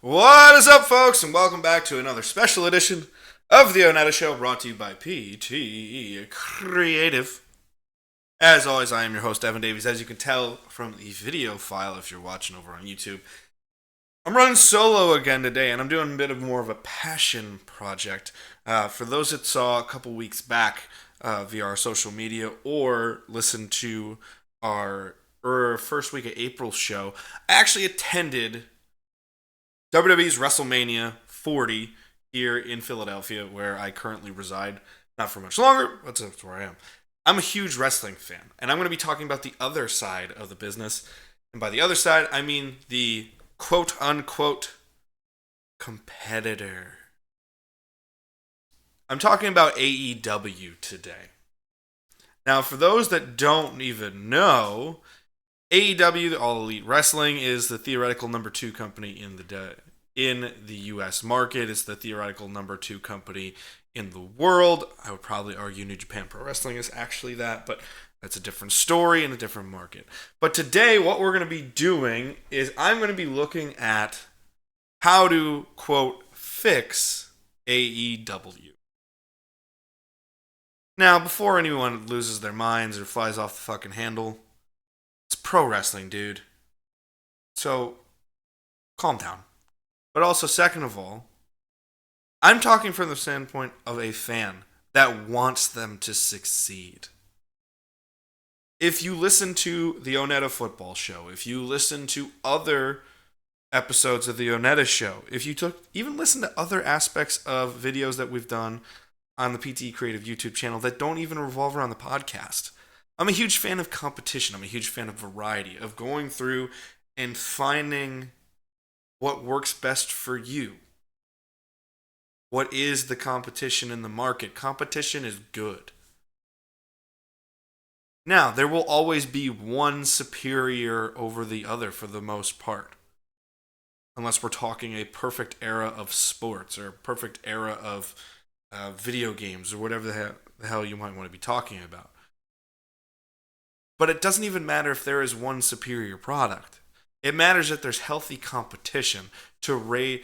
What is up, folks, and welcome back to another special edition of the ONETA Show, brought to you by PT Creative. As always, I am your host, Evan Davies. As you can tell from the video file, if you're watching over on YouTube, I'm running solo again today, and I'm doing a bit of more of a passion project. For those that saw a couple weeks back via our social media or listened to our first week of April show, I actually attended WWE's WrestleMania 40 here in Philadelphia, where I currently reside. Not for much longer, but that's where I am. I'm a huge wrestling fan, and I'm going to be talking about the other side of the business. And by the other side, I mean the quote-unquote competitor. I'm talking about AEW today. Now, for those that don't even know, AEW, All Elite Wrestling, is the theoretical number 2 company in the U.S. market. It's the theoretical number 2 company in the world. I would probably argue New Japan Pro Wrestling is actually that, but that's a different story and a different market. But today, what we're going to be doing is I'm going to be looking at how to, quote, fix AEW. Now, before anyone loses their minds or flies off the fucking handle, it's pro wrestling, dude. So, calm down. But also, second of all, I'm talking from the standpoint of a fan that wants them to succeed. If you listen to the ONETA football show, if you listen to other episodes of the ONETA show, if you even listen to other aspects of videos that we've done on the PT Creative YouTube channel that don't even revolve around the podcast, I'm a huge fan of competition. I'm a huge fan of variety, of going through and finding what works best for you. What is the competition in the market? Competition is good. Now, there will always be one superior over the other for the most part. Unless we're talking a perfect era of sports or a perfect era of video games or whatever the hell you might want to be talking about. But it doesn't even matter if there is one superior product. It matters that there's healthy competition to rise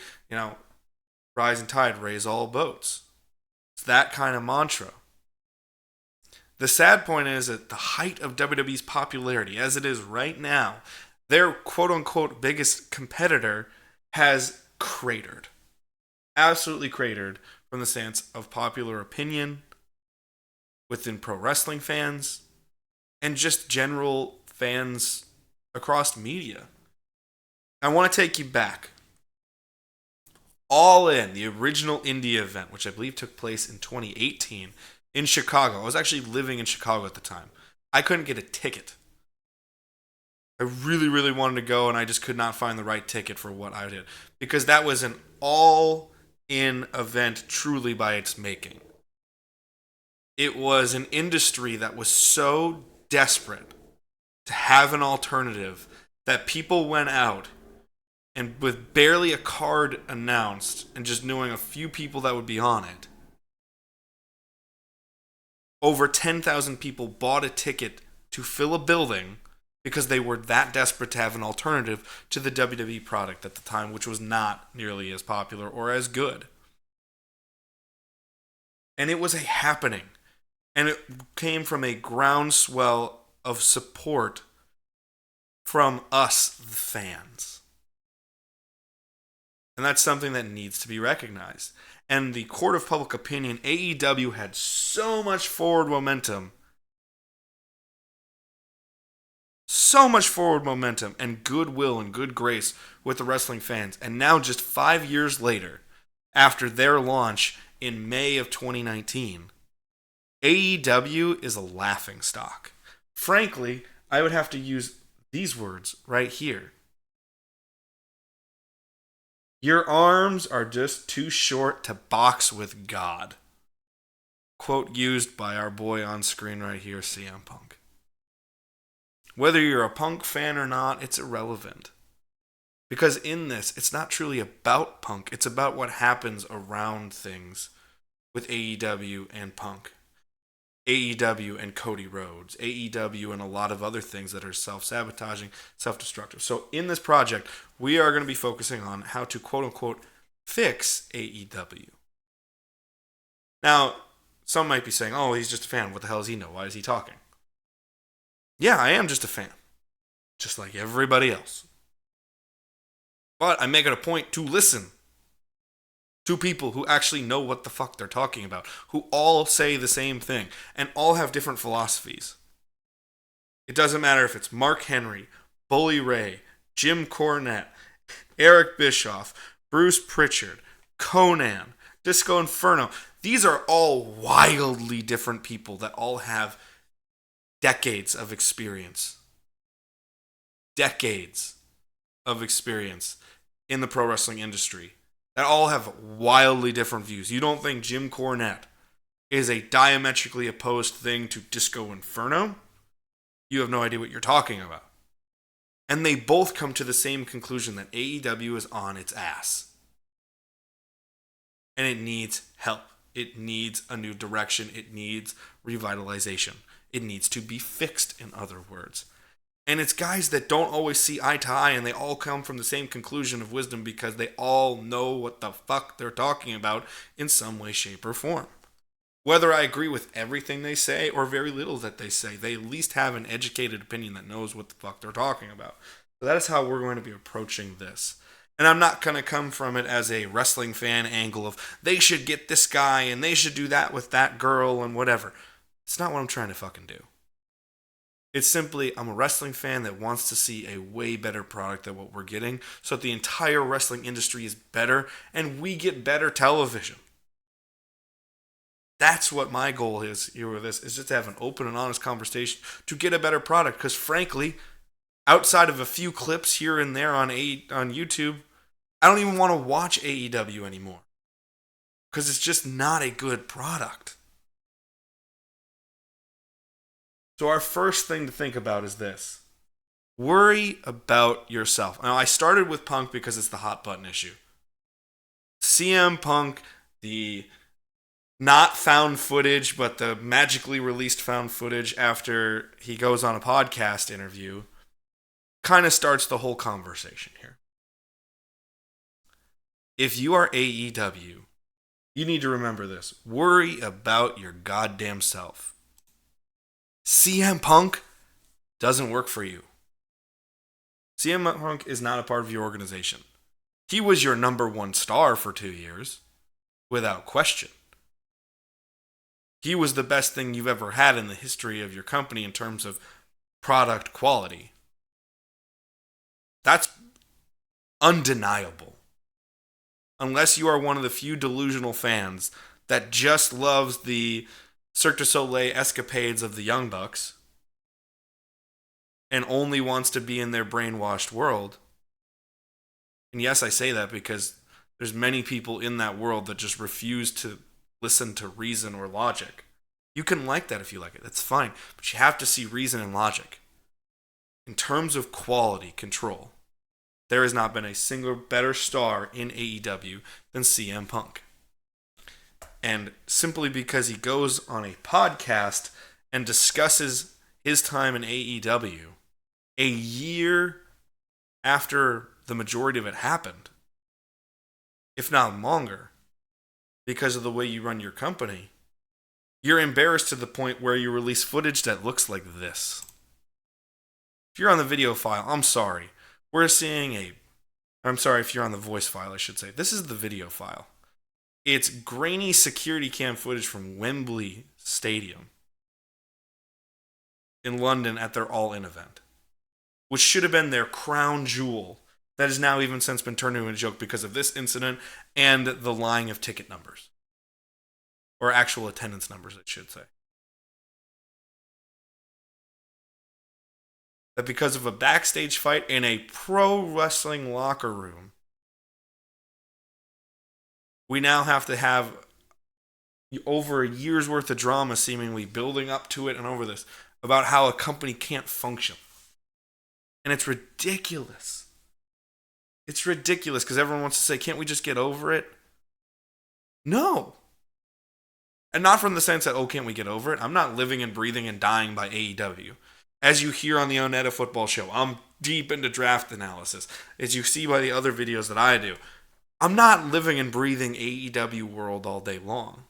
and tide, raise all boats. It's that kind of mantra. The sad point is at the height of WWE's popularity, as it is right now, their quote-unquote biggest competitor has cratered. Absolutely cratered from the stance of popular opinion within pro wrestling fans and just general fans across media. I want to take you back. All In, the original indie event, which I believe took place in 2018 in Chicago. I was actually living in Chicago at the time. I couldn't get a ticket. I really, really wanted to go, and I just could not find the right ticket for what I did. Because that was an all-in event truly by its making. It was an industry that was so desperate to have an alternative that people went out and with barely a card announced and just knowing a few people that would be on it, over 10,000 people bought a ticket to fill a building because they were that desperate to have an alternative to the WWE product at the time, which was not nearly as popular or as good. And it was a happening. And it came from a groundswell of support from us, the fans. And that's something that needs to be recognized. And the court of public opinion, AEW had so much forward momentum. And goodwill and good grace with the wrestling fans. And now just 5 years later, after their launch in May of 2019, AEW is a laughingstock. Frankly, I would have to use these words right here. Your arms are just too short to box with God. Quote used by our boy on screen right here, CM Punk. Whether you're a Punk fan or not, it's irrelevant. Because in this, it's not truly about Punk. It's about what happens around things with AEW and Punk. AEW and Cody Rhodes, AEW and a lot of other things that are self-sabotaging, self-destructive. So in this project, we are going to be focusing on how to quote-unquote fix AEW. Now, some might be saying, oh, he's just a fan. What the hell does he know? Why is he talking? Yeah, I am just a fan. Just like everybody else. But I make it a point to listen to people who actually know what the fuck they're talking about, who all say the same thing, and all have different philosophies. It doesn't matter if it's Mark Henry, Bully Ray, Jim Cornette, Eric Bischoff, Bruce Pritchard, Conan, Disco Inferno. These are all wildly different people that all have decades of experience. Decades of experience in the pro wrestling industry that all have wildly different views. You don't think Jim Cornette is a diametrically opposed thing to Disco Inferno? You have no idea what you're talking about. And they both come to the same conclusion that AEW is on its ass. And it needs help. It needs a new direction. It needs revitalization. It needs to be fixed, in other words. And it's guys that don't always see eye to eye, and they all come from the same conclusion of wisdom because they all know what the fuck they're talking about in some way, shape, or form. Whether I agree with everything they say or very little that they say, they at least have an educated opinion that knows what the fuck they're talking about. So that is how we're going to be approaching this. And I'm not going to come from it as a wrestling fan angle of they should get this guy and they should do that with that girl and whatever. It's not what I'm trying to fucking do. It's simply, I'm a wrestling fan that wants to see a way better product than what we're getting so that the entire wrestling industry is better and we get better television. That's what my goal is here with this, is just to have an open and honest conversation to get a better product. Because frankly, outside of a few clips here and there on YouTube, I don't even want to watch AEW anymore. Because it's just not a good product. So our first thing to think about is this. Worry about yourself. Now, I started with Punk because it's the hot button issue. CM Punk, the not found footage, but the magically released found footage after he goes on a podcast interview, kind of starts the whole conversation here. If you are AEW, you need to remember this. Worry about your goddamn self. CM Punk doesn't work for you. CM Punk is not a part of your organization. He was your number one star for 2 years, without question. He was the best thing you've ever had in the history of your company in terms of product quality. That's undeniable. Unless you are one of the few delusional fans that just loves the Cirque du Soleil escapades of the Young Bucks and only wants to be in their brainwashed world. And yes, I say that because there's many people in that world that just refuse to listen to reason or logic. You can like that if you like it. That's fine. But you have to see reason and logic. In terms of quality control, there has not been a single better star in AEW than CM Punk. And simply because he goes on a podcast and discusses his time in AEW a year after the majority of it happened, if not longer, because of the way you run your company, you're embarrassed to the point where you release footage that looks like this. If you're on the video file, I'm sorry. We're seeing I'm sorry if you're on the voice file, I should say. This is the video file. It's grainy security cam footage from Wembley Stadium in London at their All-In event, which should have been their crown jewel. That has now even since been turned into a joke because of this incident and the lying of ticket numbers. Or actual attendance numbers, I should say. That because of a backstage fight in a pro wrestling locker room, we now have to have over a year's worth of drama seemingly building up to it and over this about how a company can't function. And it's ridiculous. It's ridiculous because everyone wants to say, can't we just get over it? No. And not from the sense that, oh, can't we get over it? I'm not living and breathing and dying by AEW. As you hear on the ONETA Football Show, I'm deep into draft analysis. As you see by the other videos that I do, I'm not living and breathing AEW world all day long.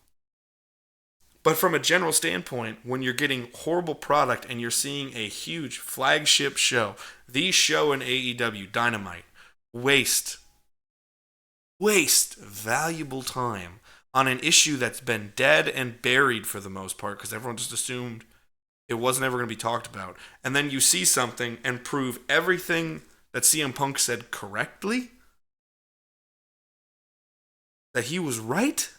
But from a general standpoint, when you're getting horrible product and you're seeing a huge flagship show, the show in AEW, Dynamite, waste valuable time on an issue that's been dead and buried for the most part because everyone just assumed it wasn't ever going to be talked about. And then you see something and prove everything that CM Punk said correctly, that he was right.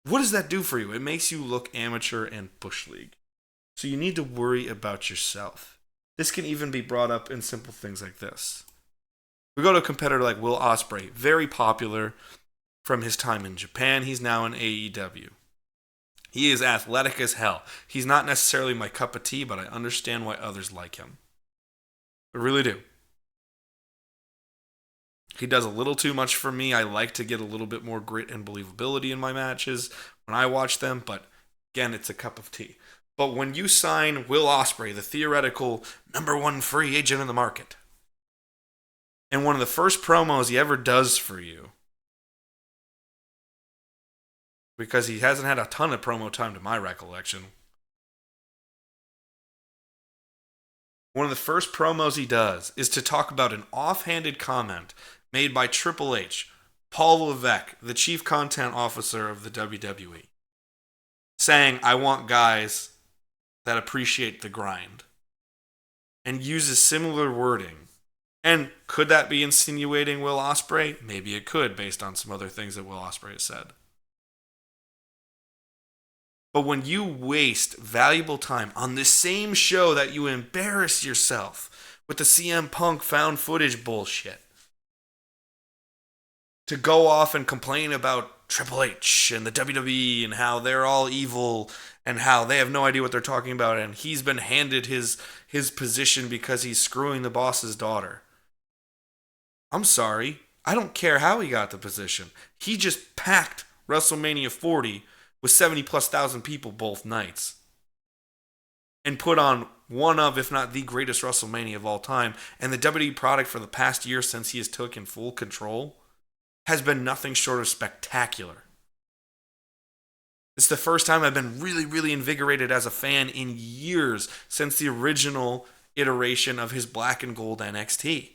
What does that do for you? It makes you look amateur and bush league. So you need to worry about yourself. This can even be brought up in simple things like this. We go to a competitor like Will Ospreay, very popular from his time in Japan. He's now in AEW. He is athletic as hell. He's not necessarily my cup of tea, but I understand why others like him. I really do. He does a little too much for me. I like to get a little bit more grit and believability in my matches when I watch them, but again, it's a cup of tea. But when you sign Will Ospreay, the theoretical number one free agent in the market, and one of the first promos he ever does for you, because he hasn't had a ton of promo time to my recollection, one of the first promos he does is to talk about an offhanded comment made by Triple H, Paul Levesque, the chief content officer of the WWE, saying, I want guys that appreciate the grind, and uses similar wording. And could that be insinuating Will Ospreay? Maybe it could, based on some other things that Will Ospreay has said. But when you waste valuable time on the same show that you embarrass yourself with the CM Punk found footage bullshit, to go off and complain about Triple H and the WWE and how they're all evil and how they have no idea what they're talking about and he's been handed his position because he's screwing the boss's daughter. I'm sorry. I don't care how he got the position. He just packed WrestleMania 40 with 70+ thousand people both nights and put on one of, if not the greatest WrestleMania of all time. And the WWE product for the past year since he has taken full control has been nothing short of spectacular. It's the first time I've been really, really invigorated as a fan in years since the original iteration of his black and gold NXT,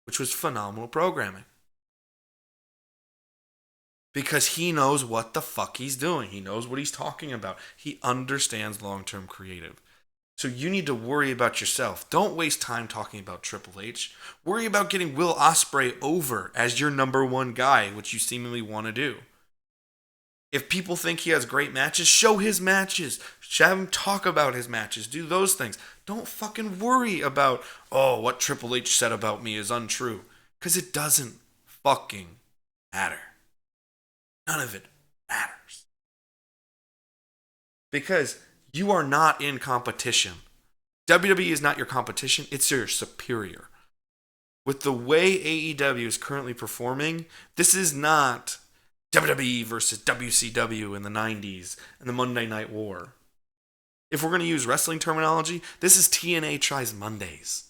which was phenomenal programming. Because he knows what the fuck he's doing. He knows what he's talking about. He understands long-term creative. So you need to worry about yourself. Don't waste time talking about Triple H. Worry about getting Will Ospreay over as your number one guy, which you seemingly want to do. If people think he has great matches, show his matches. Have him talk about his matches. Do those things. Don't fucking worry about, oh, what Triple H said about me is untrue. Because it doesn't fucking matter. None of it matters. Because you are not in competition. WWE is not your competition. It's your superior. With the way AEW is currently performing, this is not WWE versus WCW in the 90s and the Monday Night War. If we're going to use wrestling terminology, this is TNA tries Mondays.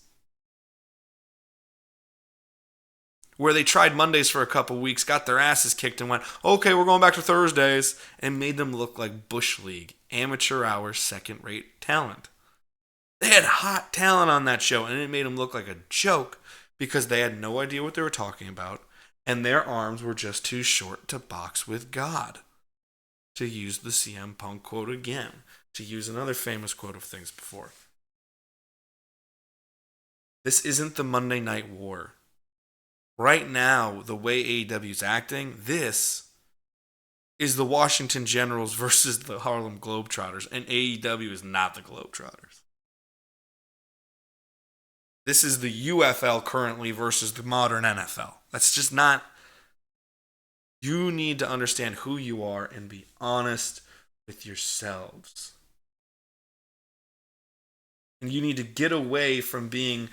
Where they tried Mondays for a couple weeks, got their asses kicked and went, okay, we're going back to Thursdays, and made them look like Bush League, amateur hour, second-rate talent. They had hot talent on that show, and it made them look like a joke because they had no idea what they were talking about, and their arms were just too short to box with God. To use the CM Punk quote again, to use another famous quote of things before. This isn't the Monday Night War. Right now, the way AEW is acting, this is the Washington Generals versus the Harlem Globetrotters, and AEW is not the Globetrotters. This is the UFL currently versus the modern NFL. That's just not... You need to understand who you are and be honest with yourselves. And you need to get away from being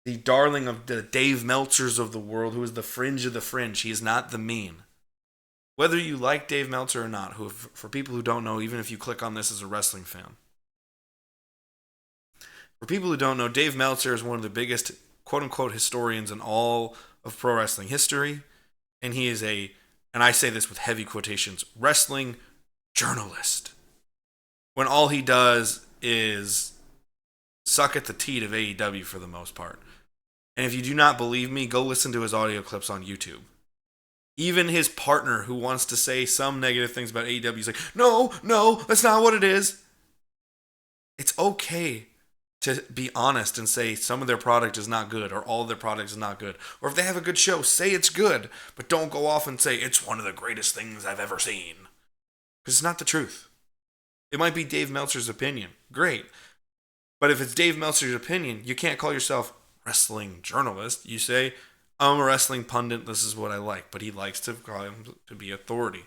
the darling of the Dave Meltzers of the world, who is the fringe of the fringe. He is not the mean. Whether you like Dave Meltzer or not, who, for people who don't know, even if you click on this as a wrestling fan, for people who don't know, Dave Meltzer is one of the biggest quote unquote historians in all of pro wrestling history. And he is and I say this with heavy quotations, wrestling journalist. When all he does is suck at the teat of AEW for the most part. And if you do not believe me, go listen to his audio clips on YouTube. Even his partner, who wants to say some negative things about AEW, is like, no, that's not what it is. It's okay to be honest and say some of their product is not good, or all of their product is not good. Or if they have a good show, say it's good, but don't go off and say it's one of the greatest things I've ever seen. Because it's not the truth. It might be Dave Meltzer's opinion. Great. But if it's Dave Meltzer's opinion, you can't call yourself wrestling journalist. You say, I'm a wrestling pundit, this is what I like. But he likes to call him to be authority.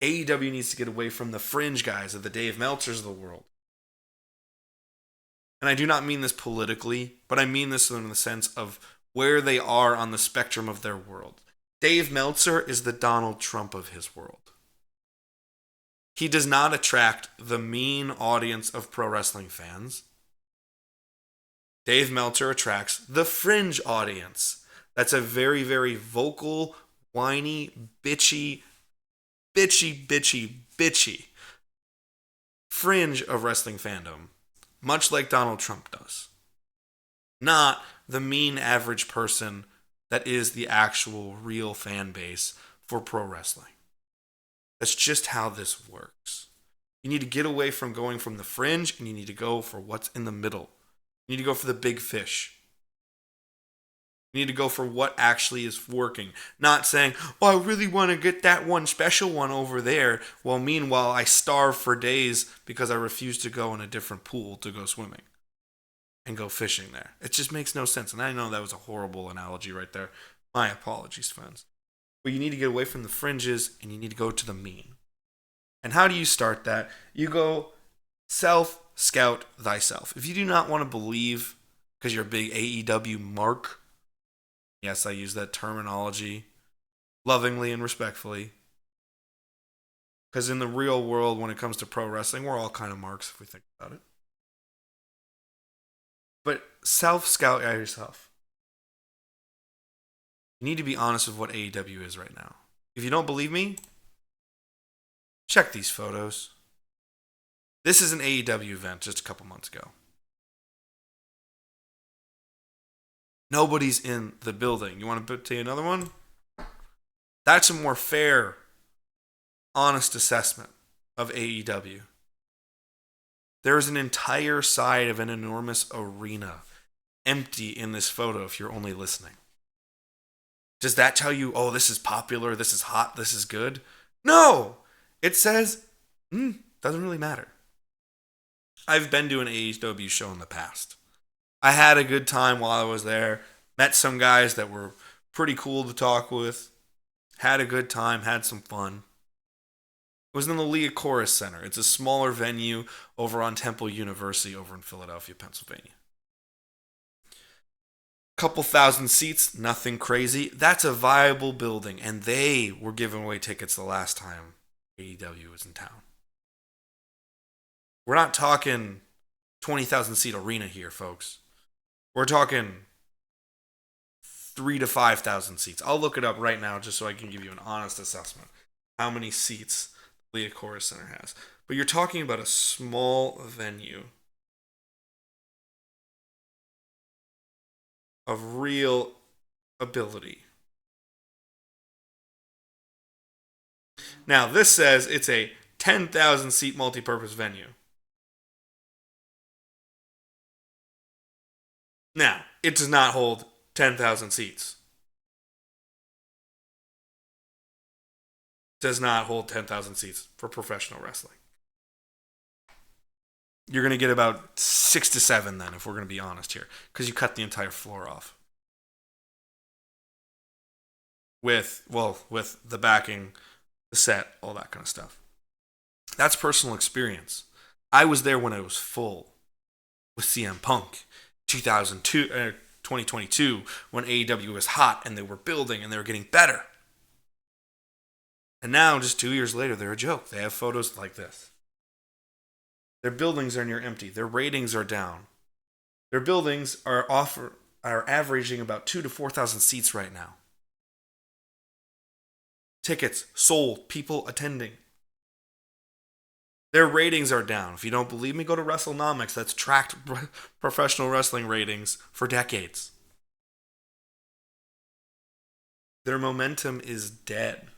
AEW needs to get away from the fringe guys of the Dave Meltzers of the world. And I do not mean this politically, but I mean this in the sense of where they are on the spectrum of their world. Dave Meltzer is the Donald Trump of his world. He does not attract the mean audience of pro wrestling fans. Dave Meltzer attracts the fringe audience. That's a very, very vocal, whiny, bitchy fringe of wrestling fandom. Much like Donald Trump does. Not the mean average person that is the actual real fan base for pro wrestling. That's just how this works. You need to get away from going from the fringe, and you need to go for what's in the middle. You need to go for the big fish. You need to go for what actually is working. Not saying, I really want to get that one special one over there. Well, meanwhile, I starve for days because I refuse to go in a different pool to go swimming and go fishing there. It just makes no sense. And I know that was a horrible analogy right there. My apologies, friends. But you need to get away from the fringes, and you need to go to the mean. And how do you start that? You go self-scout thyself. If you do not want to believe because you're a big AEW mark, yes, I use that terminology lovingly and respectfully. Because in the real world, when it comes to pro wrestling, we're all kind of marks if we think about it. But self-scout yourself. You need to be honest with what AEW is right now. If you don't believe me, check these photos. This is an AEW event just a couple months ago. Nobody's in the building. You want to tell you another one? That's a more fair, honest assessment of AEW. There's an entire side of an enormous arena empty in this photo if you're only listening. Does that tell you, this is popular, this is hot, this is good? No! It says, doesn't really matter. I've been to an AEW show in the past. I had a good time while I was there. Met some guys that were pretty cool to talk with. Had a good time, had some fun. It was in the Leah Chorus Center. It's a smaller venue over on Temple University over in Philadelphia, Pennsylvania. Couple thousand seats, nothing crazy. That's a viable building, and they were giving away tickets the last time AEW was in town. We're not talking 20,000 seat arena here, folks. We're talking 3,000 to 5,000 seats. I'll look it up right now just so I can give you an honest assessment. How many seats the Leah Chorus Center has. But you're talking about a small venue of real ability. Now, this says it's a 10,000 seat multi-purpose venue. Now, it does not hold 10,000 seats. Does not hold 10,000 seats for professional wrestling. You're going to get about 6 to 7 then, if we're going to be honest here, because you cut the entire floor off. With the backing, the set, all that kind of stuff. That's personal experience. I was there when it was full with CM Punk, 2022, when AEW was hot and they were building and they were getting better. And now, just 2 years later, they're a joke. They have photos like this. Their buildings are near empty. Their ratings are down. Their buildings are averaging about 2,000 to 4,000 seats right now. Tickets sold, people attending. Their ratings are down. If you don't believe me, go to WrestleNomics. That's tracked professional wrestling ratings for decades. Their momentum is dead.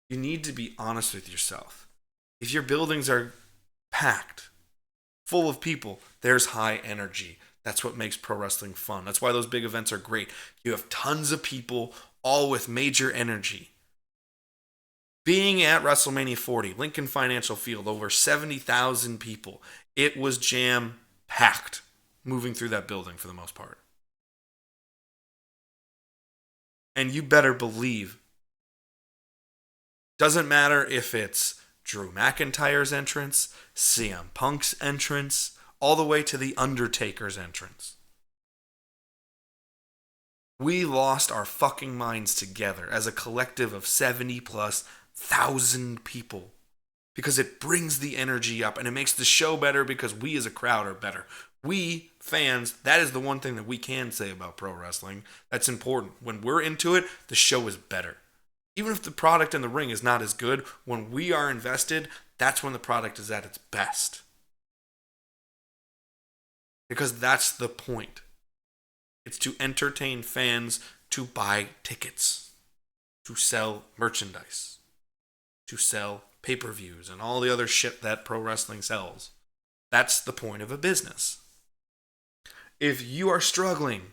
You need to be honest with yourself. If your buildings are packed, full of people, there's high energy. That's what makes pro wrestling fun. That's why those big events are great. You have tons of people, all with major energy. Being at WrestleMania 40, Lincoln Financial Field, over 70,000 people. It was jam-packed moving through that building for the most part. And you better believe, doesn't matter if it's Drew McIntyre's entrance, CM Punk's entrance, all the way to The Undertaker's entrance. We lost our fucking minds together as a collective of 70+ thousand people because it brings the energy up and it makes the show better because we as a crowd are better. We fans, that is the one thing that we can say about pro wrestling that's important. When we're into it, the show is better. Even if the product in the ring is not as good, when we are invested, that's when the product is at its best. Because that's the point. It's to entertain fans, to buy tickets, to sell merchandise, to sell pay-per-views and all the other shit that pro wrestling sells. That's the point of a business. If you are struggling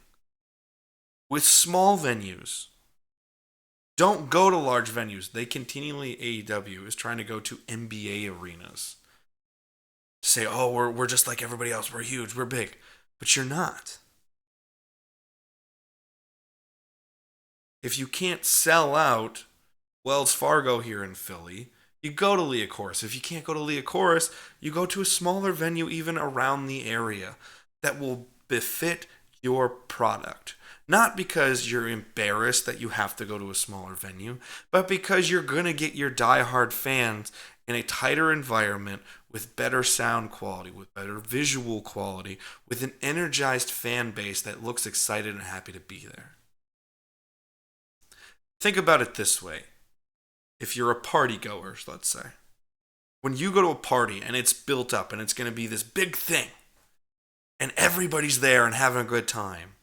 with small venues, don't go to large venues. They continually, AEW is trying to go to NBA arenas. To say, oh, we're just like everybody else. We're huge. We're big. But you're not. If you can't sell out Wells Fargo here in Philly, you go to Liacoris. If you can't go to Liacoris, you go to a smaller venue even around the area that will befit your product. Not because you're embarrassed that you have to go to a smaller venue, but because you're going to get your diehard fans in a tighter environment with better sound quality, with better visual quality, with an energized fan base that looks excited and happy to be there. Think about it this way. If you're a party goer, let's say, when you go to a party and it's built up and it's going to be this big thing and everybody's there and having a good time,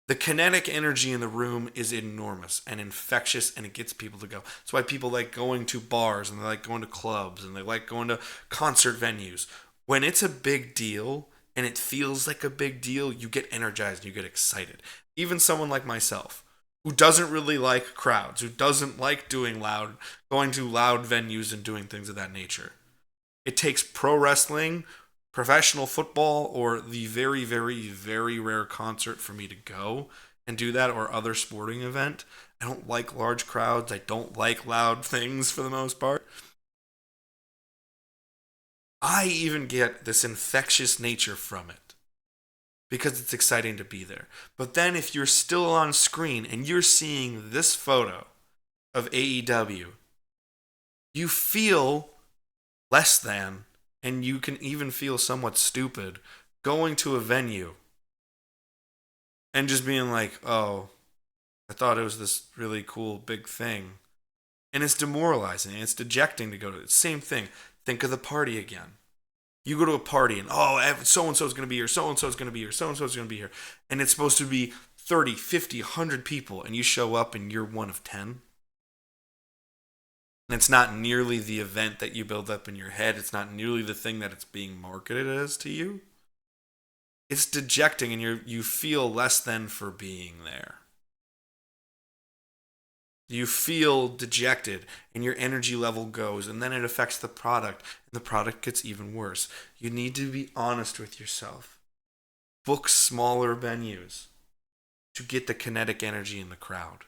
the kinetic energy in the room is enormous and infectious, and it gets people to go. That's why people like going to bars and they like going to clubs and they like going to concert venues. When it's a big deal and it feels like a big deal, you get energized, you get excited. Even someone like myself, who doesn't really like crowds, who doesn't like going to loud venues and doing things of that nature. It takes pro wrestling, professional football, or the very, very, very rare concert for me to go and do that, or other sporting event. I don't like large crowds. I don't like loud things for the most part. I even get this infectious nature from it because it's exciting to be there. But then if you're still on screen and you're seeing this photo of AEW, you feel less than, and you can even feel somewhat stupid going to a venue and just being like, oh, I thought it was this really cool big thing. And it's demoralizing and it's dejecting to go to it. Same thing. Think of the party again. You go to a party and, oh, so-and-so is going to be here, so-and-so is going to be here, so-and-so is going to be here. And it's supposed to be 30, 50, 100 people, and you show up and you're one of 10. And it's not nearly the event that you build up in your head. It's not nearly the thing that it's being marketed as to you. It's dejecting, and you feel less than for being there. You feel dejected, and your energy level goes, and then it affects the product, and the product gets even worse. You need to be honest with yourself. Book smaller venues to get the kinetic energy in the crowd.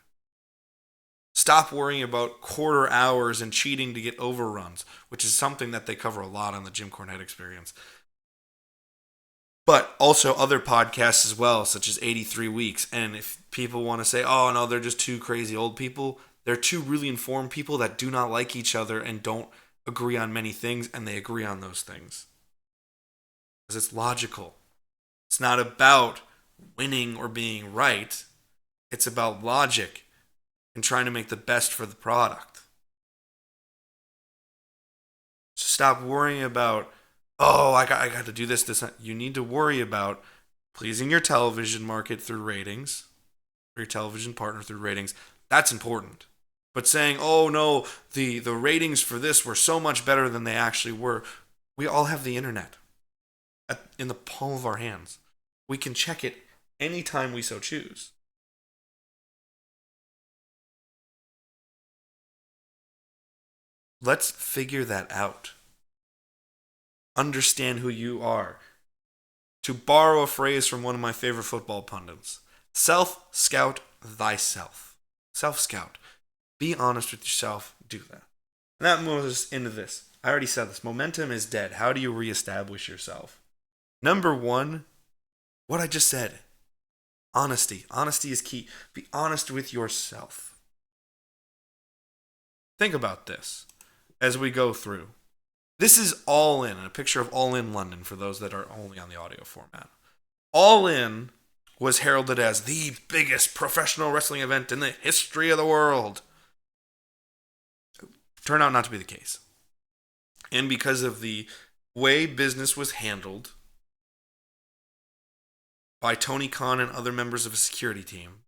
Stop worrying about quarter hours and cheating to get overruns, which is something that they cover a lot on the Jim Cornette Experience. But also other podcasts as well, such as 83 Weeks. And if people want to say, oh, no, they're just two crazy old people, They're two really informed people that do not like each other and don't agree on many things, and they agree on those things. Because it's logical. It's not about winning or being right. It's about logic and trying to make the best for the product. So stop worrying about, oh, I got to do this. You need to worry about pleasing your television market through ratings, or your television partner through ratings. That's important. But saying, oh no, the ratings for this were so much better than they actually were. We all have the internet in the palm of our hands. We can check it anytime we so choose. Let's figure that out. Understand who you are. To borrow a phrase from one of my favorite football pundits, self-scout thyself. Self-scout. Be honest with yourself. Do that. And that moves us into this. I already said this. Momentum is dead. How do you reestablish yourself? Number one, what I just said. Honesty. Honesty is key. Be honest with yourself. Think about this as we go through. This is All In, a picture of All In London for those that are only on the audio format. All In was heralded as the biggest professional wrestling event in the history of the world. Turned out not to be the case. And because of the way business was handled by Tony Khan and other members of a security team,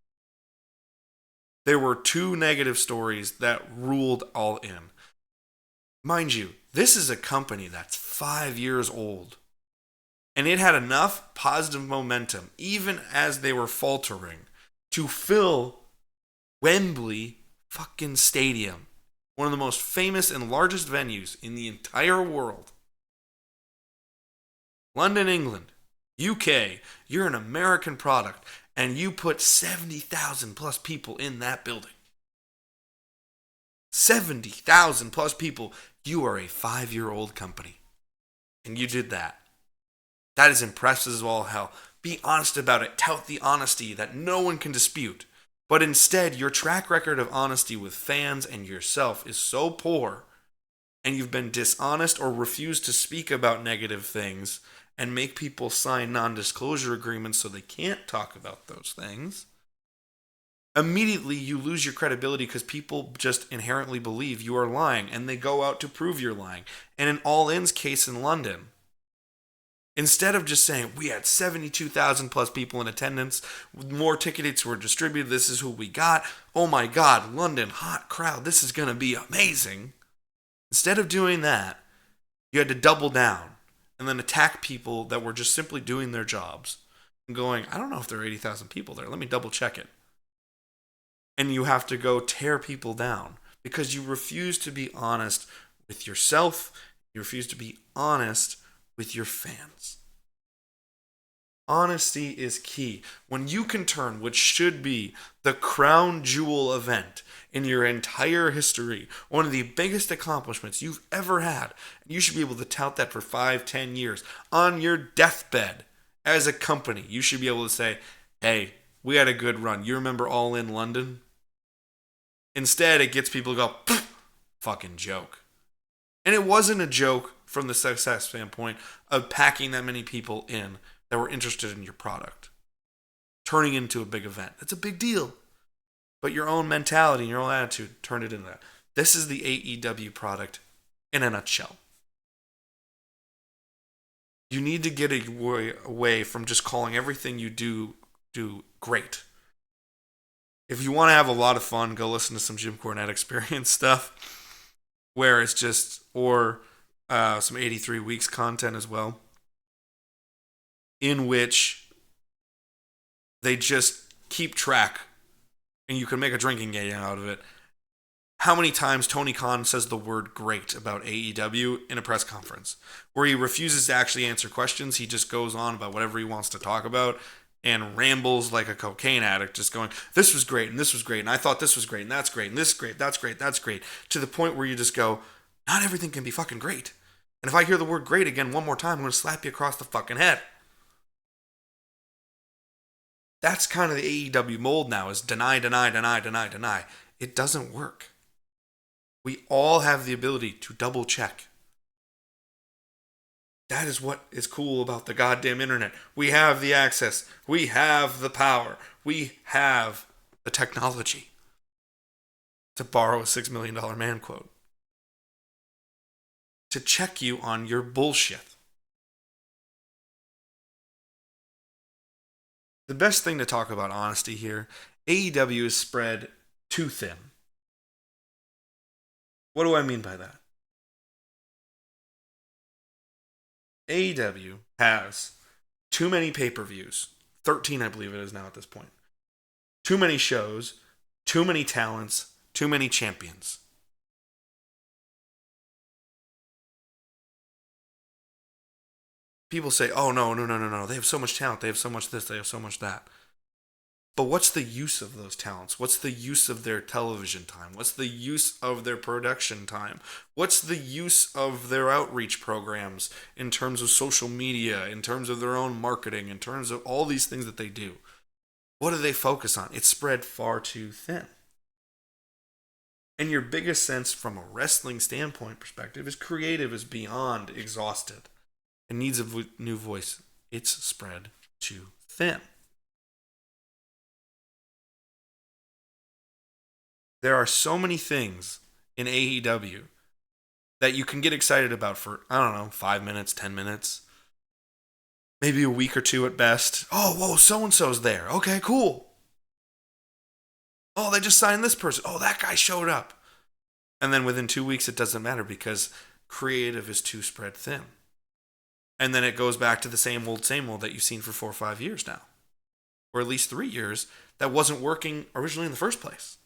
there were two negative stories that ruled All In. Mind you, this is a company that's 5 years old. And it had enough positive momentum, even as they were faltering, to fill Wembley fucking Stadium. One of the most famous and largest venues in the entire world. London, England, UK, you're an American product, and you put 70,000 plus people in that building. 70,000 plus people. You are a 5-year-old company. And you did that. That is impressive as all hell. Be honest about it. Tout the honesty that no one can dispute. But instead, your track record of honesty with fans and yourself is so poor, and you've been dishonest or refused to speak about negative things and make people sign non-disclosure agreements so they can't talk about those things. Immediately you lose your credibility because people just inherently believe you are lying, and they go out to prove you're lying. And in All In's case in London, instead of just saying we had 72,000 plus people in attendance, more tickets were distributed, this is who we got, oh my god, London, hot crowd, this is going to be amazing. Instead of doing that, you had to double down and then attack people that were just simply doing their jobs and going, I don't know if there are 80,000 people there, let me double check it. And you have to go tear people down because you refuse to be honest with yourself. You refuse to be honest with your fans. Honesty is key. When you can turn what should be the crown jewel event in your entire history, one of the biggest accomplishments you've ever had, you should be able to tout that for 5-10 years. On your deathbed as a company, you should be able to say, hey, we had a good run. You remember All In London? Instead, it gets people to go, fucking joke. And it wasn't a joke from the success standpoint of packing that many people in that were interested in your product. Turning into a big event. It's a big deal. But your own mentality and your own attitude turned it into that. This is the AEW product in a nutshell. You need to get away from just calling everything you do great. If you want to have a lot of fun, go listen to some Jim Cornette Experience stuff, where it's just, or some 83 Weeks content as well, in which they just keep track, and you can make a drinking game out of it, how many times Tony Khan says the word great about AEW in a press conference, where he refuses to actually answer questions. He just goes on about whatever he wants to talk about and rambles like a cocaine addict, just going, this was great, and this was great, and I thought this was great, and that's great, and this is great, that's great, that's great, to the point where you just go, not everything can be fucking great. And if I hear the word great again one more time, I'm going to slap you across the fucking head. That's kind of the AEW mold now, is deny, deny, deny, deny, deny. It doesn't work. We all have the ability to double check. That is what is cool about the goddamn internet. We have the access. We have the power. We have the technology. To borrow a $6 million man quote. To check you on your bullshit. The best thing to talk about honesty here, AEW is spread too thin. What do I mean by that? AEW has too many pay-per-views. 13, I believe it is now at this point. Too many shows, too many talents, too many champions. People say, oh, no. They have so much talent. They have so much this. They have so much that. But what's the use of those talents? What's the use of their television time? What's the use of their production time? What's the use of their outreach programs in terms of social media, in terms of their own marketing, in terms of all these things that they do? What do they focus on? It's spread far too thin. And your biggest sense from a wrestling standpoint perspective is creative is beyond exhausted. It needs a new voice. It's spread too thin. There are so many things in AEW that you can get excited about for, 5 minutes, 10 minutes, maybe a week or two at best. Oh, whoa, so-and-so's there. Okay, cool. Oh, they just signed this person. Oh, that guy showed up. And then within 2 weeks, it doesn't matter because creative is too spread thin. And then it goes back to the same old that you've seen for 4 or 5 years now. Or at least 3 years that wasn't working originally in the first place.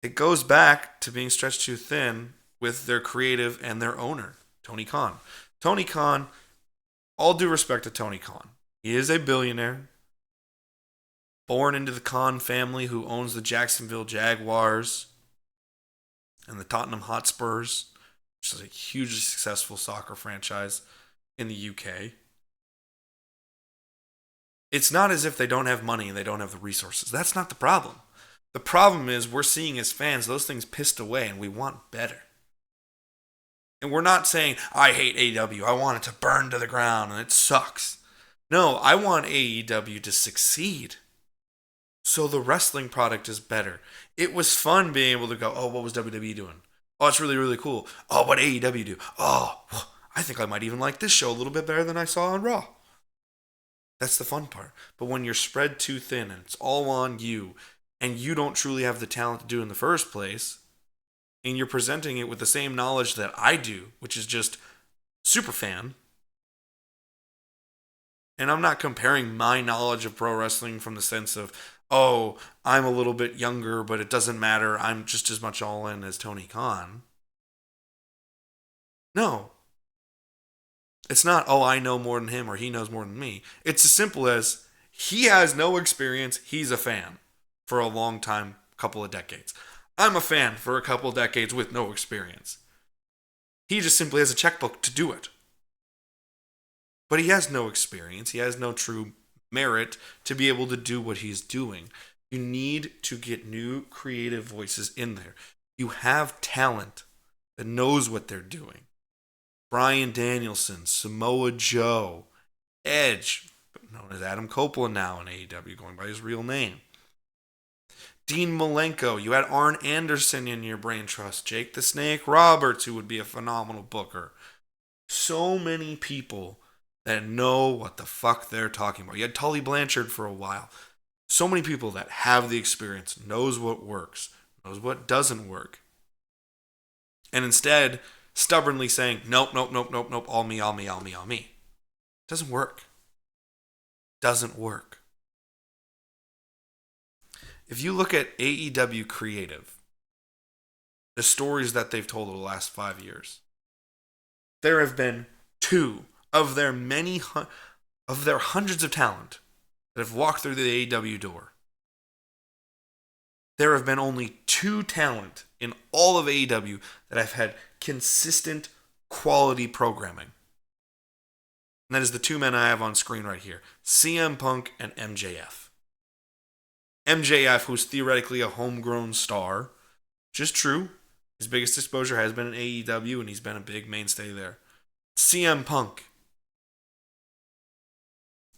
It goes back to being stretched too thin with their creative and their owner, Tony Khan. Tony Khan, all due respect to Tony Khan, he is a billionaire, born into the Khan family who owns the Jacksonville Jaguars and the Tottenham Hotspurs, which is a hugely successful soccer franchise in the UK. It's not as if they don't have money and they don't have the resources. That's not the problem. The problem is we're seeing as fans those things pissed away and we want better. And we're not saying, I hate AEW, I want it to burn to the ground and it sucks. No, I want AEW to succeed. So the wrestling product is better. It was fun being able to go, oh, what was WWE doing? Oh, it's really, really cool. Oh, what AEW do? Oh, I think I might even like this show a little bit better than I saw on Raw. That's the fun part. But when you're spread too thin and it's all on you, and you don't truly have the talent to do it in the first place, and you're presenting it with the same knowledge that I do, which is just super fan. And I'm not comparing my knowledge of pro wrestling from the sense of, oh, I'm a little bit younger, but it doesn't matter. I'm just as much all in as Tony Khan. No. It's not, oh, I know more than him or he knows more than me. It's as simple as he has no experience. He's a fan for a long time, couple of decades. I'm a fan for a couple of decades with no experience. He just simply has a checkbook to do it. But he has no experience. He has no true merit to be able to do what he's doing. You need to get new creative voices in there. You have talent that knows what they're doing. Bryan Danielson, Samoa Joe, Edge, known as Adam Copeland now in AEW, going by his real name. Dean Malenko, you had Arn Anderson in your brain trust. Jake the Snake Roberts, who would be a phenomenal booker. So many people that know what the fuck they're talking about. You had Tully Blanchard for a while. So many people that have the experience, knows what works, knows what doesn't work. And instead, stubbornly saying, nope, all me. Doesn't work. Doesn't work. If you look at AEW Creative, the stories that they've told over the last 5 years, there have been 2 of their hundreds of talent that have walked through the AEW door. There have been only 2 talent in all of AEW that have had consistent quality programming. And that is the 2 men I have on screen right here, CM Punk and MJF. MJF, who's theoretically a homegrown star, which is true. His biggest exposure has been in AEW, and he's been a big mainstay there. CM Punk,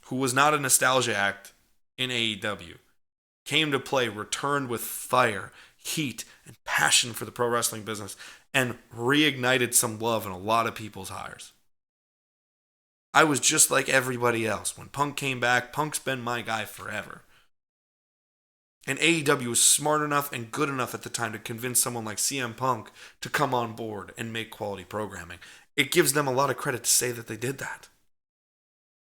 who was not a nostalgia act in AEW, came to play, returned with fire, heat, and passion for the pro wrestling business, and reignited some love in a lot of people's hearts. I was just like everybody else. When Punk came back, Punk's been my guy forever. And AEW was smart enough and good enough at the time to convince someone like CM Punk to come on board and make quality programming. It gives them a lot of credit to say that they did that.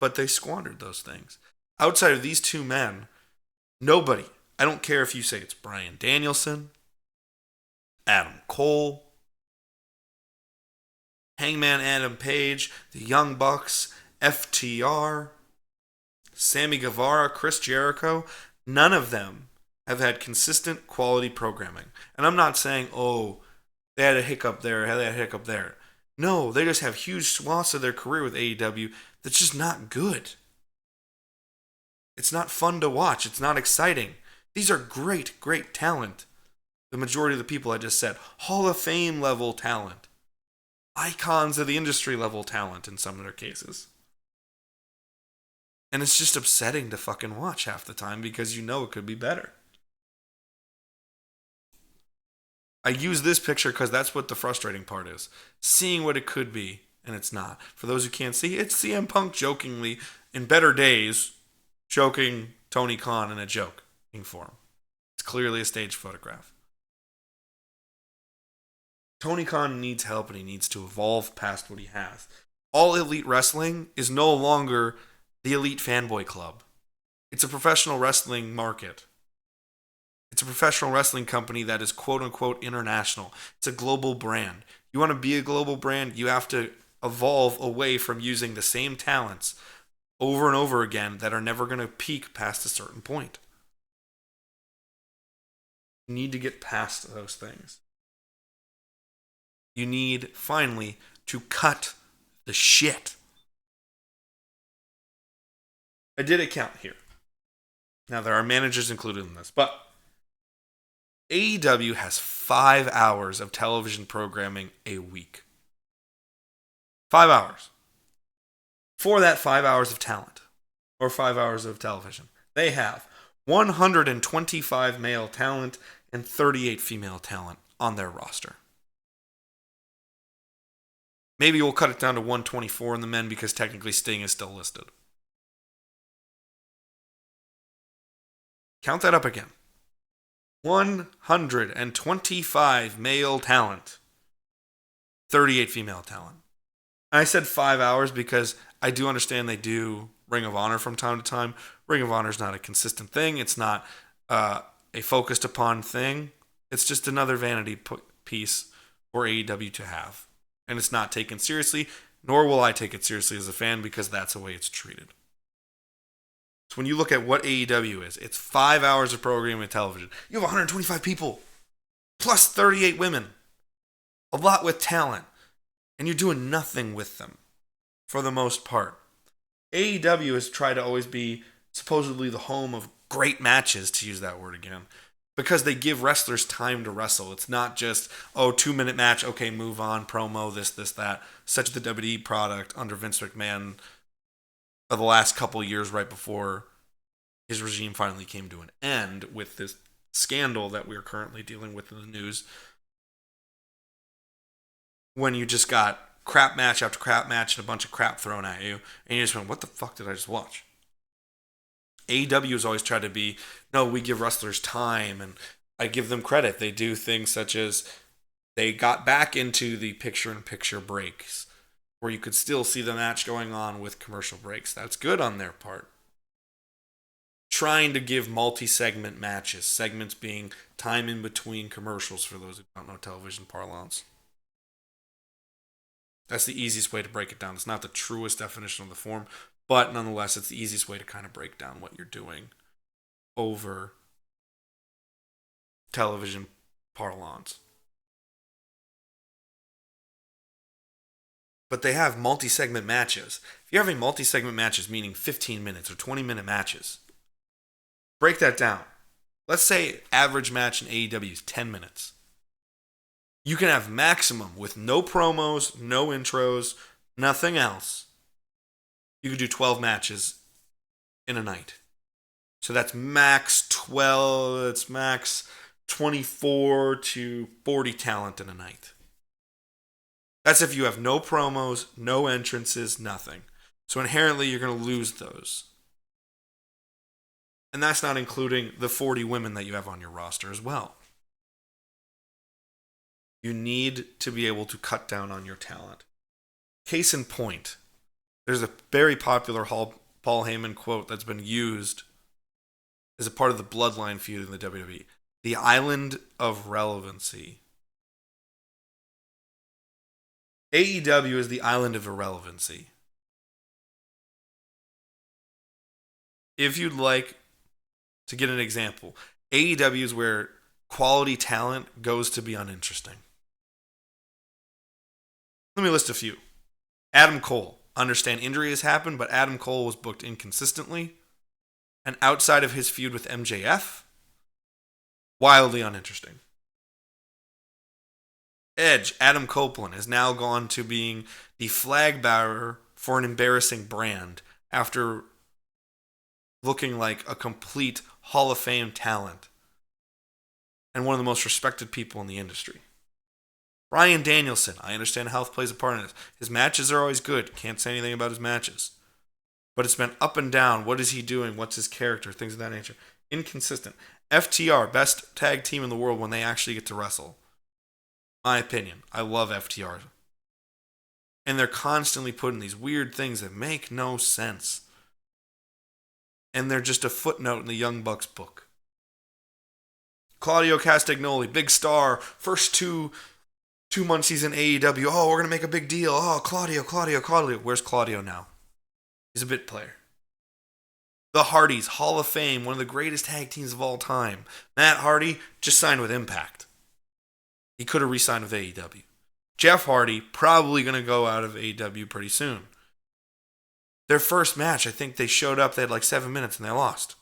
But they squandered those things. Outside of these two men, nobody, I don't care if you say it's Bryan Danielson, Adam Cole, Hangman Adam Page, the Young Bucks, FTR, Sammy Guevara, Chris Jericho, none of them have had consistent quality programming. And I'm not saying, oh, they had a hiccup there, they had a hiccup there. No, they just have huge swaths of their career with AEW that's just not good. It's not fun to watch. It's not exciting. These are great, great talent. The majority of the people I just said, Hall of Fame level talent. Icons of the industry level talent in some of their cases. And it's just upsetting to fucking watch half the time because you know it could be better. I use this picture because that's what the frustrating part is. Seeing what it could be, and it's not. For those who can't see, it's CM Punk jokingly, in better days, joking Tony Khan in a joking form. It's clearly a staged photograph. Tony Khan needs help and he needs to evolve past what he has. All Elite Wrestling is no longer the Elite Fanboy Club. It's a professional wrestling market. It's a professional wrestling company that is quote-unquote international. It's a global brand. You want to be a global brand, you have to evolve away from using the same talents over and over again that are never going to peak past a certain point. You need to get past those things. You need, finally, to cut the shit. I did a count here. Now, there are managers included in this, but AEW has 5 hours of television programming a week. 5 hours. For that 5 hours of talent, or 5 hours of television, they have 125 male talent and 38 female talent on their roster. Maybe we'll cut it down to 124 in the men because technically Sting is still listed. Count that up again. 125 male talent. 38 female talent. And I said 5 hours because I do understand they do Ring of Honor from time to time. Ring of Honor is not a consistent thing. It's not a focused upon thing. It's just another vanity piece for AEW to have. And it's not taken seriously, nor will I take it seriously as a fan because that's the way it's treated. So when you look at what AEW is, it's 5 hours of programming and television. You have 125 people, plus 38 women. A lot with talent. And you're doing nothing with them, for the most part. AEW has tried to always be supposedly the home of great matches, to use that word again. Because they give wrestlers time to wrestle. It's not just, 2-minute match, okay, move on, promo, this, that. Such the WWE product under Vince McMahon of the last couple years right before his regime finally came to an end with this scandal that we're currently dealing with in the news. When you just got crap match after crap match and a bunch of crap thrown at you, and you just went, what the fuck did I just watch? AEW has always tried to be, no, we give wrestlers time, and I give them credit. They do things such as they got back into the picture-in-picture breaks, where you could still see the match going on with commercial breaks. That's good on their part. Trying to give multi-segment matches, segments being time in between commercials for those who don't know television parlance. That's the easiest way to break it down. It's not the truest definition of the form, but nonetheless, it's the easiest way to kind of break down what you're doing over television parlance. But they have multi-segment matches. If you're having multi-segment matches, meaning 15 minutes or 20-minute matches, break that down. let's say average match in AEW is 10 minutes. You can have maximum with no promos, no intros, nothing else. You could do 12 matches in a night. So that's max 12, it's max 24 to 40 talent in a night. That's if you have no promos, no entrances, nothing. So inherently, you're going to lose those. And that's not including the 40 women that you have on your roster as well. You need to be able to cut down on your talent. Case in point, there's a very popular Paul Heyman quote that's been used as a part of the Bloodline feud in the WWE. The island of relevancy. AEW is the island of irrelevancy. If you'd like to get an example, AEW is where quality talent goes to be uninteresting. Let me list a few. Adam Cole. Understand injury has happened, but Adam Cole was booked inconsistently. And outside of his feud with MJF, wildly uninteresting. Edge, Adam Copeland, has now gone to being the flag bearer for an embarrassing brand after looking like a complete Hall of Fame talent and one of the most respected people in the industry. Bryan Danielson, I understand health plays a part in it. His matches are always good. Can't say anything about his matches. But it's been up and down. What is he doing? What's his character? Things of that nature. Inconsistent. FTR, best tag team in the world when they actually get to wrestle. My opinion. I love FTR. And they're constantly putting these weird things that make no sense. And they're just a footnote in the Young Bucks book. Claudio Castagnoli, big star. First two months he's in AEW. Oh, we're going to make a big deal. Oh, Claudio. Where's Claudio now? He's a bit player. The Hardys, Hall of Fame, one of the greatest tag teams of all time. Matt Hardy just signed with Impact. He could have re-signed with AEW. Jeff Hardy, probably going to go out of AEW pretty soon. Their first match, I think they showed up, they had like 7 minutes and they lost.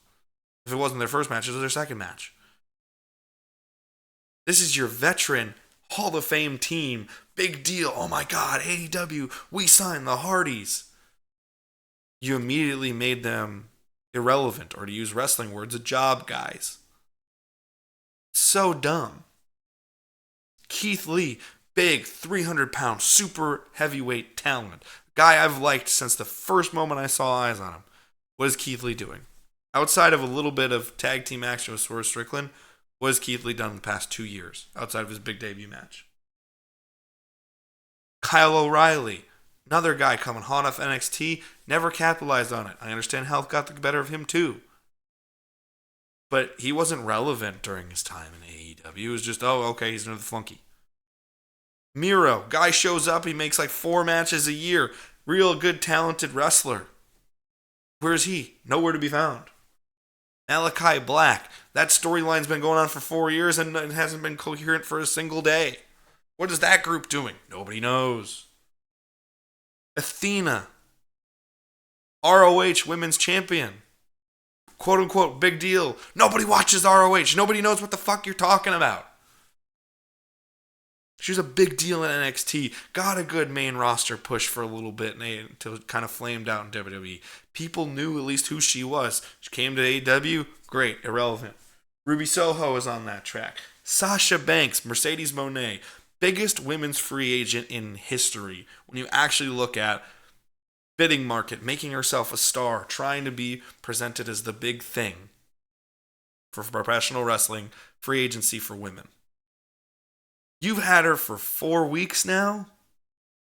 If it wasn't their first match, it was their second match. This is your veteran Hall of Fame team. Big deal. Oh my God, AEW, we signed the Hardys. You immediately made them irrelevant, or to use wrestling words, a job guys. So dumb. Keith Lee, big 300-pound super heavyweight talent. Guy I've liked since the first moment I saw eyes on him. What is Keith Lee doing? Outside of a little bit of tag team action with Swerve Strickland, what has Keith Lee done in the past 2 years outside of his big debut match? Kyle O'Reilly, another guy coming hot off NXT, never capitalized on it. I understand health got the better of him too. But he wasn't relevant during his time in AEW. It was just, oh, okay, he's another flunky. Miro, guy shows up, he makes like 4 matches a year. Real good, talented wrestler. Where is he? Nowhere to be found. Malachi Black, that storyline's been going on for 4 years and it hasn't been coherent for a single day. What is that group doing? Nobody knows. Athena, ROH Women's Champion. Quote unquote big deal. Nobody watches ROH. Nobody knows what the fuck you're talking about. She was a big deal in NXT. Got a good main roster push for a little bit until it kind of flamed out in WWE. People knew at least who she was. She came to AEW. Great. Irrelevant. Ruby Soho is on that track. Sasha Banks, Mercedes Moné. Biggest women's free agent in history. When you actually look at bidding market, making herself a star, trying to be presented as the big thing for professional wrestling, free agency for women. You've had her for 4 weeks now.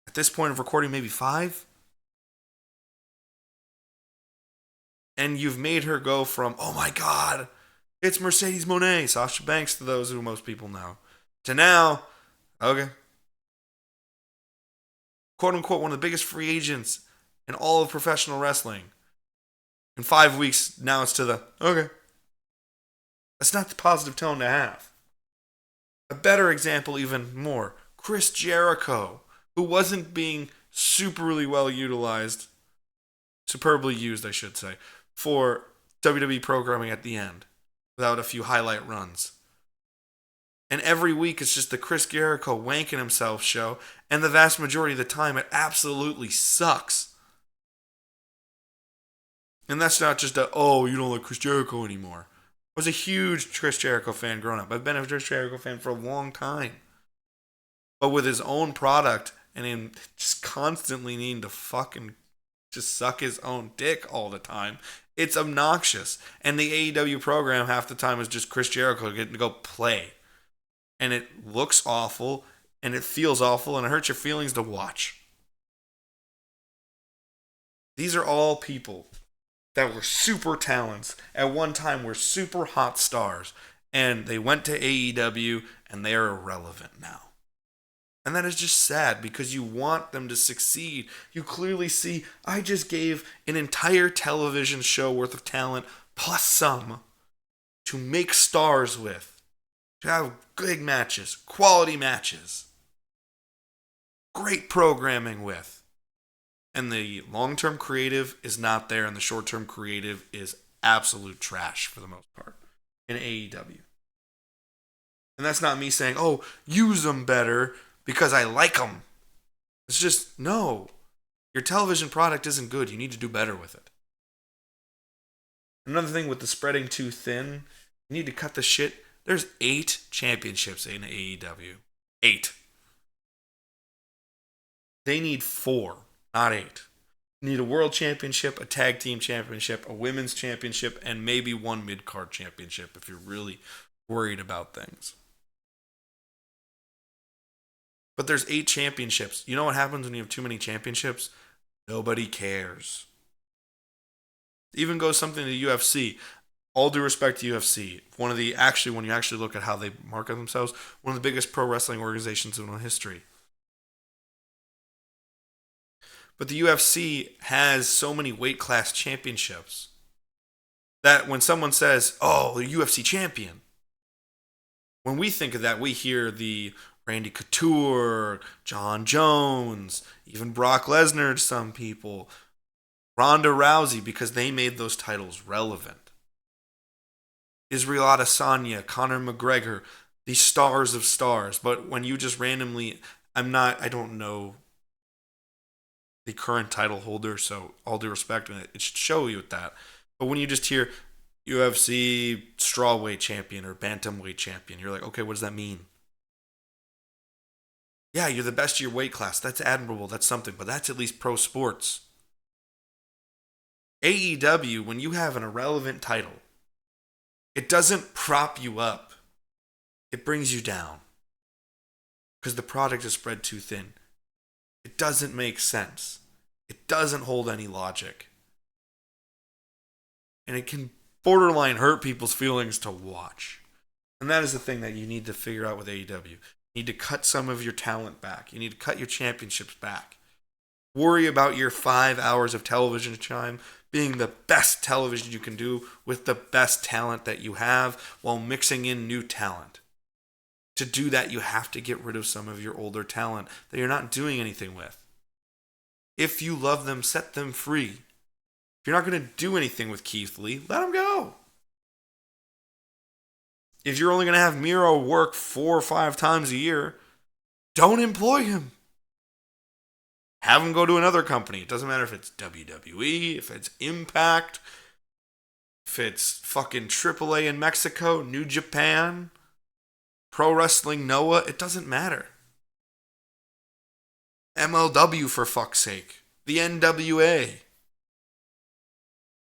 At this point of recording, maybe 5. And you've made her go from, oh my God, it's Mercedes Moné, Sasha Banks to those who most people know, to now, okay. Quote unquote, one of the biggest free agents in all of professional wrestling. In 5 weeks, now it's to the, okay. That's not the positive tone to have. A better example, even more, Chris Jericho, who wasn't being superly well utilized, superbly used, I should say, for WWE programming at the end. without a few highlight runs. And every week it's just the Chris Jericho wanking himself show, and the vast majority of the time it absolutely sucks. And that's not just oh, you don't like Chris Jericho anymore. I was a huge Chris Jericho fan growing up. I've been a Chris Jericho fan for a long time. But with his own product and him just constantly needing to fucking just suck his own dick all the time, it's obnoxious. And the AEW program half the time is just Chris Jericho getting to go play. And it looks awful, and it feels awful, and it hurts your feelings to watch. These are all people that were super talents. At one time were super hot stars. And they went to AEW, and they are irrelevant now. And that is just sad because you want them to succeed. You clearly see, I just gave an entire television show worth of talent, plus some, to make stars with. To have big matches, quality matches, great programming with. And the long-term creative is not there, and the short-term creative is absolute trash for the most part in AEW. And that's not me saying, oh, use them better because I like them. It's just, no. Your television product isn't good. You need to do better with it. Another thing with the spreading too thin, you need to cut the shit. There's 8 championships in AEW. 8. They need 4, not 8. You need a world championship, a tag team championship, a women's championship, and maybe one mid-card championship if you're really worried about things. But there's 8 championships. You know what happens when you have too many championships? Nobody cares. Even goes something to the UFC. All due respect to UFC, when you actually look at how they market themselves, one of the biggest pro wrestling organizations in history. But the UFC has so many weight class championships that when someone says, oh, the UFC champion, when we think of that, we hear the Randy Couture, John Jones, even Brock Lesnar to some people, Ronda Rousey, because they made those titles relevant. Israel Adesanya, Conor McGregor, the stars of stars. But when you just randomly, I don't know the current title holder, so all due respect, it should show you with that. But when you just hear UFC strawweight champion or bantamweight champion, you're like, okay, what does that mean? Yeah, you're the best of your weight class. That's admirable. That's something. But that's at least pro sports. AEW, when you have an irrelevant title, it doesn't prop you up. It brings you down. Because the product is spread too thin. It doesn't make sense. It doesn't hold any logic. And it can borderline hurt people's feelings to watch. And that is the thing that you need to figure out with AEW. You need to cut some of your talent back. You need to cut your championships back. Worry about your 5 hours of television time being the best television you can do with the best talent that you have while mixing in new talent. To do that, you have to get rid of some of your older talent that you're not doing anything with. If you love them, set them free. If you're not going to do anything with Keith Lee, let him go. If you're only going to have Miro work 4 or 5 times a year, don't employ him. Have him go to another company. It doesn't matter if it's WWE, if it's Impact, if it's fucking AAA in Mexico, New Japan, Pro Wrestling Noah. It doesn't matter. MLW, for fuck's sake. The NWA.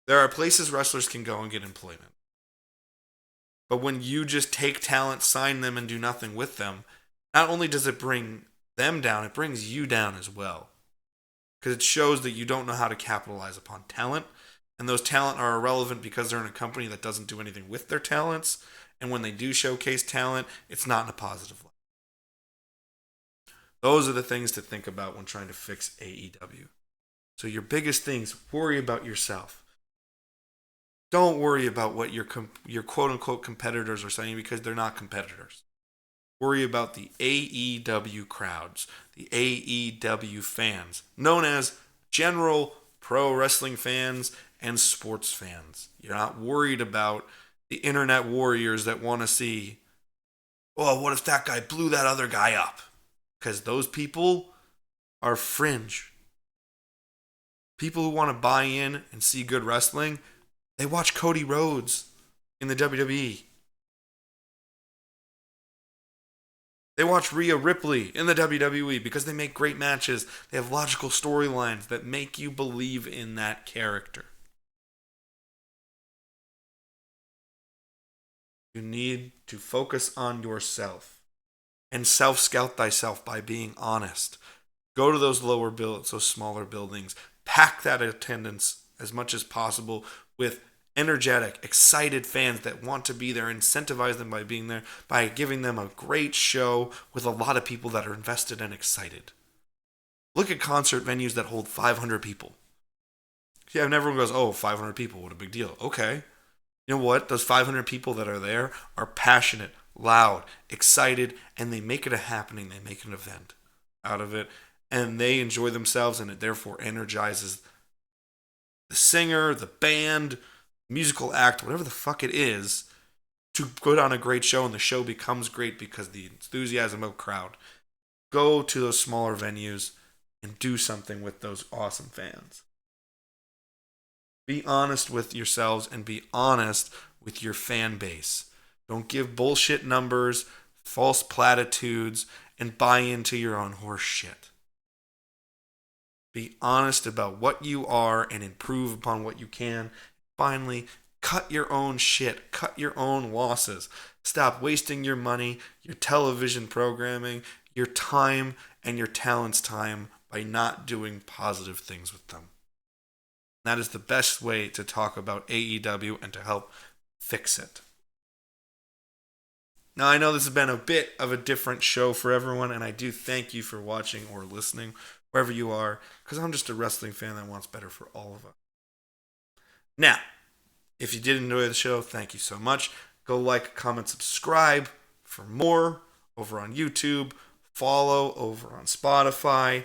There are places wrestlers can go and get employment. But when you just take talent, sign them, and do nothing with them, not only does it bring them down, it brings you down as well. Because it shows that you don't know how to capitalize upon talent. And those talent are irrelevant because they're in a company that doesn't do anything with their talents. And when they do showcase talent, it's not in a positive light. Those are the things to think about when trying to fix AEW. So your biggest things, worry about yourself. Don't worry about what your quote-unquote competitors are saying because they're not competitors. Worry about the AEW crowds, the AEW fans, known as general pro wrestling fans and sports fans. You're not worried about the internet warriors that want to see, oh, what if that guy blew that other guy up? Because those people are fringe. People who want to buy in and see good wrestling, they watch Cody Rhodes in the WWE. They watch Rhea Ripley in the WWE because they make great matches. They have logical storylines that make you believe in that character. You need to focus on yourself and self-scout thyself by being honest. Go to those lower builds, those smaller buildings. Pack that attendance as much as possible with energetic, excited fans that want to be there. Incentivize them by being there, by giving them a great show with a lot of people that are invested and excited. Look at concert venues that hold 500 people. Yeah, and everyone goes, oh, 500 people, what a big deal. Okay. You know what? Those 500 people that are there are passionate, loud, excited, and they make it a happening. They make an event out of it, and they enjoy themselves, and it therefore energizes the singer, the band, musical act, whatever the fuck it is, to put on a great show, and the show becomes great because the enthusiasm of the crowd. Go to those smaller venues and do something with those awesome fans. Be honest with yourselves and be honest with your fan base. Don't give bullshit numbers, false platitudes, and buy into your own horse shit. Be honest about what you are and improve upon what you can. Finally, cut your own shit. Cut your own losses. Stop wasting your money, your television programming, your time, and your talent's time by not doing positive things with them. That is the best way to talk about AEW and to help fix it. Now, I know this has been a bit of a different show for everyone, and I do thank you for watching or listening, wherever you are, because I'm just a wrestling fan that wants better for all of us. Now, if you did enjoy the show, thank you so much. Go like, comment, subscribe for more over on YouTube. Follow over on Spotify.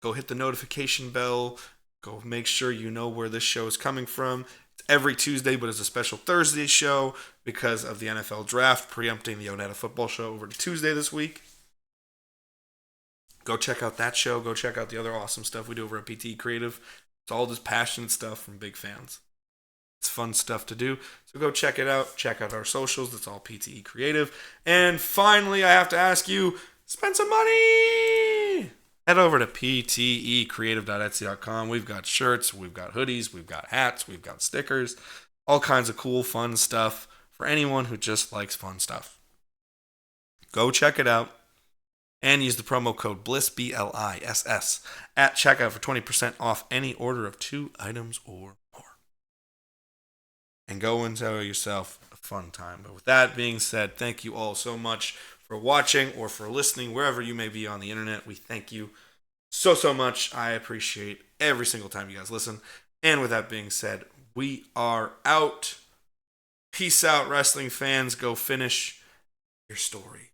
Go hit the notification bell. Go make sure you know where this show is coming from. It's every Tuesday, but it's a special Thursday show because of the NFL draft, preempting the ONETA Football Show over to Tuesday this week. Go check out that show. Go check out the other awesome stuff we do over at PTE Creative. It's all just passionate stuff from big fans. It's fun stuff to do. So go check it out. Check out our socials. That's all PTE Creative. And finally, I have to ask you, spend some money! Head over to ptecreative.etsy.com. We've got shirts, we've got hoodies, we've got hats, we've got stickers, all kinds of cool, fun stuff for anyone who just likes fun stuff. Go check it out and use the promo code BLISS, BLISS, at checkout for 20% off any order of 2 items or more. And go and enjoy yourself a fun time. But with that being said, thank you all so much for watching or for listening, wherever you may be on the internet. We thank you so much. I appreciate every single time you guys listen. And with that being said, we are out. Peace out, wrestling fans. Go finish your story.